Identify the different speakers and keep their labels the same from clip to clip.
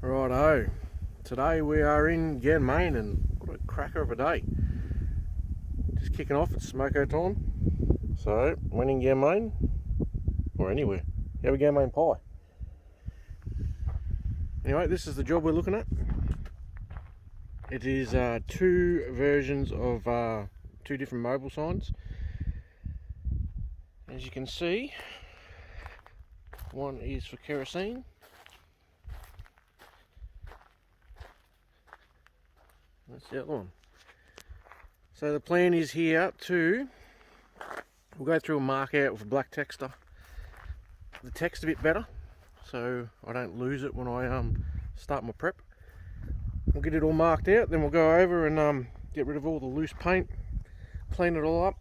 Speaker 1: Righto, today we are in Ganmain, and what a cracker of a day. Just kicking off, it's smoko time. So, when in Ganmain, or anywhere, you have a Ganmain pie. Anyway, this is the job we're looking at. It is two versions of two different mobile signs. As you can see, one is for kerosene. That's the other one. So the plan is here we'll go through and mark out with a black texter the text a bit better, so I don't lose it when I start my prep. We'll get it all marked out, then we'll go over and get rid of all the loose paint, clean it all up,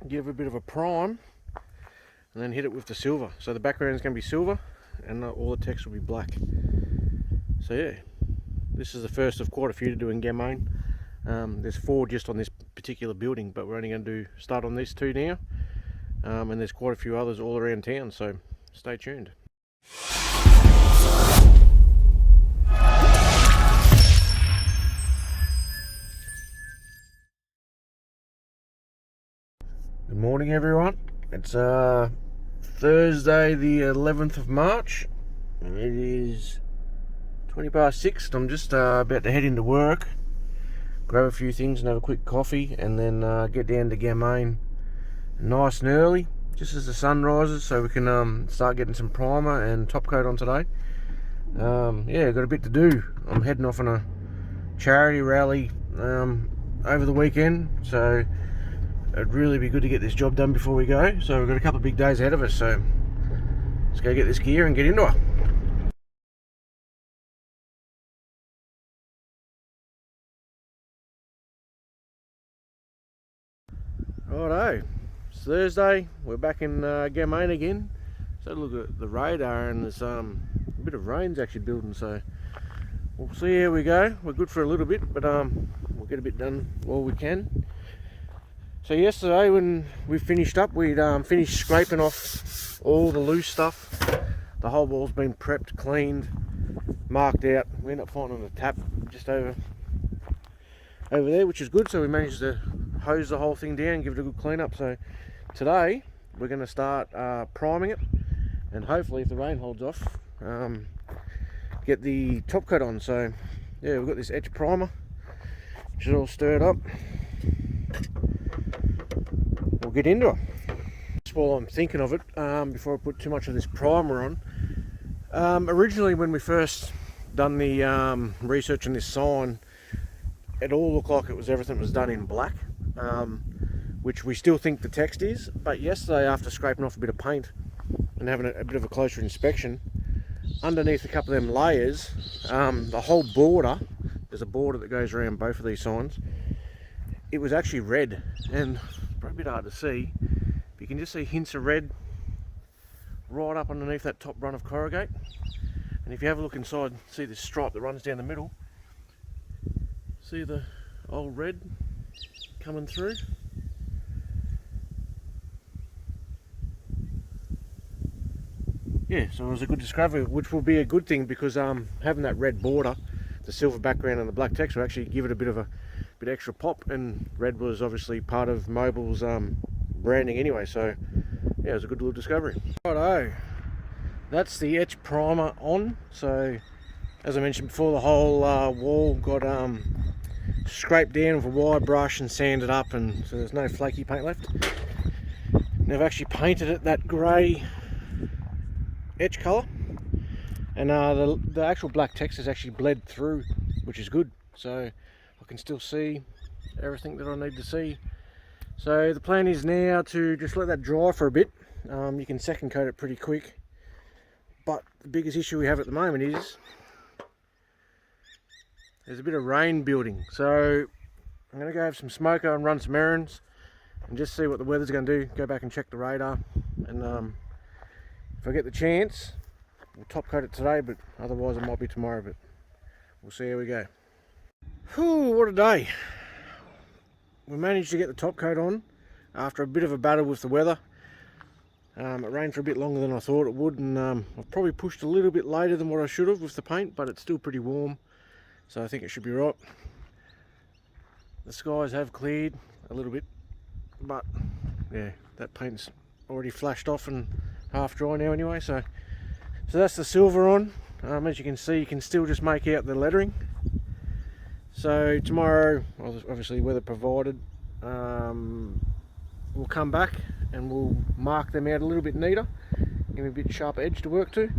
Speaker 1: give it a bit of a prime, and then hit it with the silver. So the background is going to be silver and all the text will be black. So yeah, this is the first of quite a few to do in Ganmain. There's 4 just on this particular building, but we're only going to start on these 2 now, and there's quite a few others all around town, so stay tuned. Good morning everyone, it's Thursday the 11th of March, and it is 20 past 6. I'm just about to head into work, grab a few things and have a quick coffee, and then get down to Ganmain nice and early, just as the sun rises, so we can start getting some primer and top coat on today. Yeah, got a bit to do. I'm heading off on a charity rally over the weekend, so it'd really be good to get this job done before we go. So we've got a couple of big days ahead of us, so let's go get this gear and get into it. Righto, it's Thursday, we're back in Ganmain again. So look at the radar, and there's a bit of rain's actually building, so we'll see how we go. We're good for a little bit, but we'll get a bit done while we can. So yesterday when we finished up, we'd finished scraping off all the loose stuff. The whole wall's been prepped, cleaned, marked out. We ended up finding a tap just over there, which is good, so we managed to hose the whole thing down, give it a good clean up. So today we're going to start priming it, and hopefully, if the rain holds off, get the top coat on. So yeah, we've got this etch primer which is all stirred up. We'll get into it. Just while I'm thinking of it, before I put too much of this primer on, originally when we first done the research on this sign, it all looked like everything was done in black, which we still think the text is. But yesterday, after scraping off a bit of paint and having a bit of a closer inspection, underneath a couple of them layers, the whole border, there's a border that goes around both of these signs, it was actually red, and probably a bit hard to see, but you can just see hints of red right up underneath that top run of corrugate. And if you have a look inside, see this stripe that runs down the middle, see the old red coming through. Yeah, so it was a good discovery, which will be a good thing, because having that red border, the silver background and the black text will actually give it a bit extra pop, and red was obviously part of Mobil's branding anyway, so yeah, it was a good little discovery. Righto, that's the etch primer on. So as I mentioned before, the whole wall got scraped down with a wire brush and sanded up, and so there's no flaky paint left. And I've actually painted it that grey etch colour, and the actual black text is actually bled through, which is good, so I can still see everything that I need to see. So the plan is now to just let that dry for a bit. You can second coat it pretty quick, but the biggest issue we have at the moment is there's a bit of rain building. So I'm going to go have some smoko and run some errands and just see what the weather's going to do. Go back and check the radar, and if I get the chance, we'll top coat it today, but otherwise it might be tomorrow, but we'll see how we go. Whew, what a day. We managed to get the top coat on after a bit of a battle with the weather. It rained for a bit longer than I thought it would, and I've probably pushed a little bit later than what I should have with the paint, but it's still pretty warm, so I think it should be right. The skies have cleared a little bit, but yeah, that paint's already flashed off and half dry now anyway, so that's the silver on. As you can see, you can still just make out the lettering. So tomorrow, obviously weather provided, we'll come back and we'll mark them out a little bit neater, give me a bit sharper edge to work to.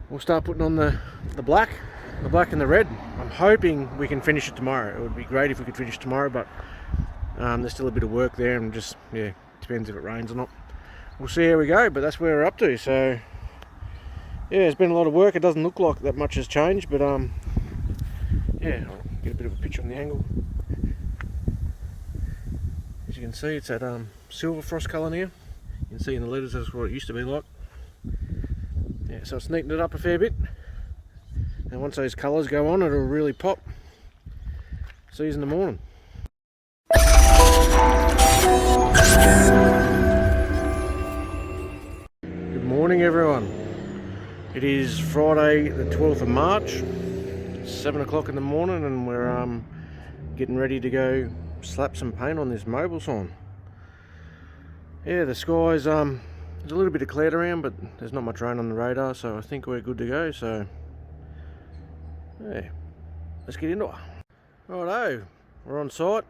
Speaker 1: We'll start putting on the black and the red. I'm hoping we can finish it tomorrow. It would be great if we could finish tomorrow, but there's still a bit of work there, and just, yeah, depends if it rains or not. We'll see how we go, but that's where we're up to. So yeah, it's been a lot of work. It doesn't look like that much has changed, but yeah, I'll get a bit of a picture on the angle. As you can see, it's that silver frost colour now. You can see in the letters that's what it used to be like. Yeah, so it's neatened it up a fair bit. And once those colours go on, it'll really pop. See you in the morning. Good morning, everyone. It is Friday the 12th of March. It's 7 o'clock in the morning, and we're getting ready to go slap some paint on this Mobil sign. Yeah, the skies, there's a little bit of cloud around, but there's not much rain on the radar, so I think we're good to go. So yeah, let's get into it. Righto, we're on site.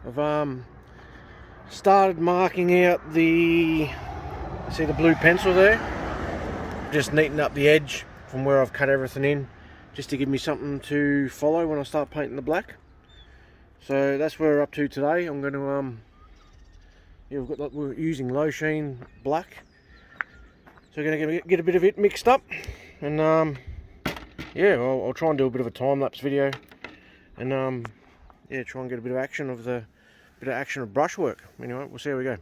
Speaker 1: I've started marking out the, see the blue pencil there? Just neaten up the edge from where I've cut everything in, just to give me something to follow when I start painting the black. So that's where we're up to today. I'm going to yeah, we're using low sheen black, so we're going to get a bit of it mixed up, and yeah, I'll try and do a bit of a time lapse video, and yeah, try and get a bit of action of brushwork. Anyway, we'll see how we go.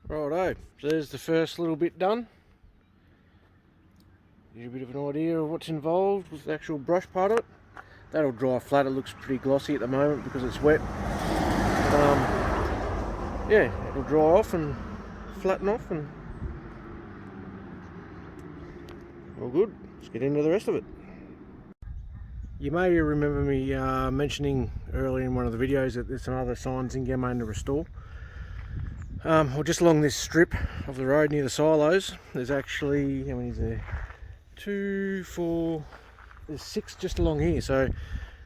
Speaker 1: Righto, so there's the first little bit done. Give you a bit of an idea of what's involved with the actual brush part of it. That'll dry flat. It looks pretty glossy at the moment because it's wet. Yeah, it'll dry off and flatten off, and all good. Let's get into the rest of it. You may remember me mentioning earlier in one of the videos that there's some other signs in Ganmain to restore. Well, just along this strip of the road near the silos, there's actually, how many is there? 2, 4, there's 6 just along here. So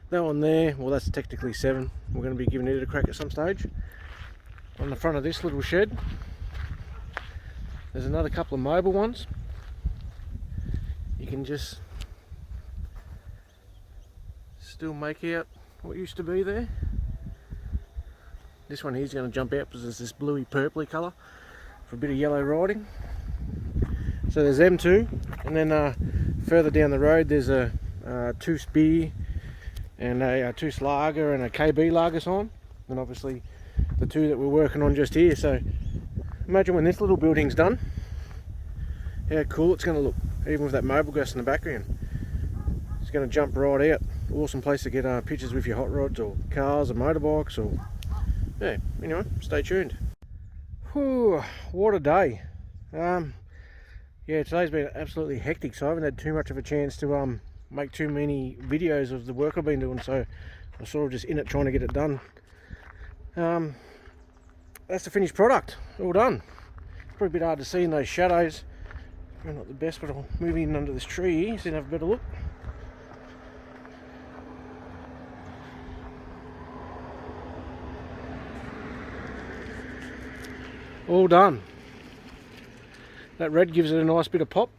Speaker 1: that one there, well, that's technically 7. We're going to be giving it a crack at some stage. On the front of this little shed, there's another couple of Mobil ones. You can just still make out what used to be there. This one here is going to jump out because there's this bluey purpley colour for a bit of yellow writing. So there's them two, and then further down the road there's a 2 spear and a 2 lager and a KB lager sign, and obviously the 2 that we're working on just here. So imagine when this little building's done, how cool it's going to look, even with that Mobil gas in the background. It's going to jump right out. Awesome place to get pictures with your hot rods or cars or motorbikes, or yeah, anyway, stay tuned. Whew, what a day. Yeah, today's been absolutely hectic, so I haven't had too much of a chance to make too many videos of the work I've been doing, so I'm sort of just in it trying to get it done. That's the finished product, all done. It's probably a bit hard to see in those shadows. Probably not the best, but I'll move in under this tree here so you can have a better look. All done. That red gives it a nice bit of pop.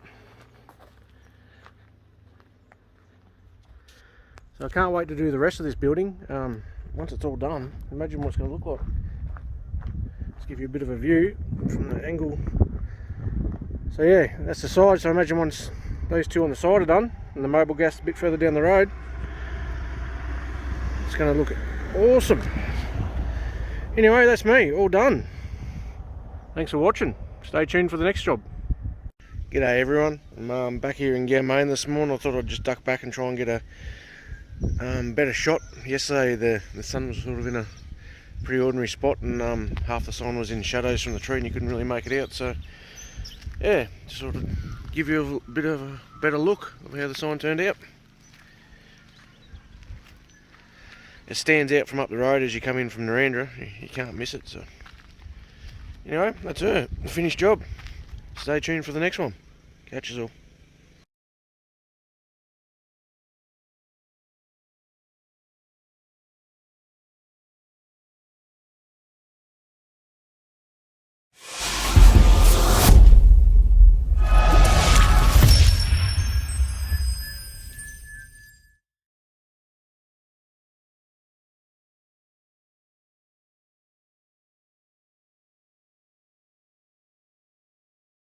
Speaker 1: So I can't wait to do the rest of this building once it's all done. Imagine what it's going to look like. Let's give you a bit of a view from the angle So yeah, that's the side. So I imagine once those two on the side are done and the Mobil gas a bit further down the road, it's going to look awesome. Anyway, that's me, all done. Thanks for watching. Stay tuned for the next job. G'day everyone, I'm back here in Ganmain this morning. I thought I'd just duck back and try and get a better shot. Yesterday the sun was sort of in a pretty ordinary spot, and half the sign was in shadows from the tree and you couldn't really make it out. So yeah, just sort of give you a bit of a better look of how the sign turned out. It stands out from up the road as you come in from Narendra. You can't miss it. So anyway, that's it. The finished job. Stay tuned for the next one. Catch us all.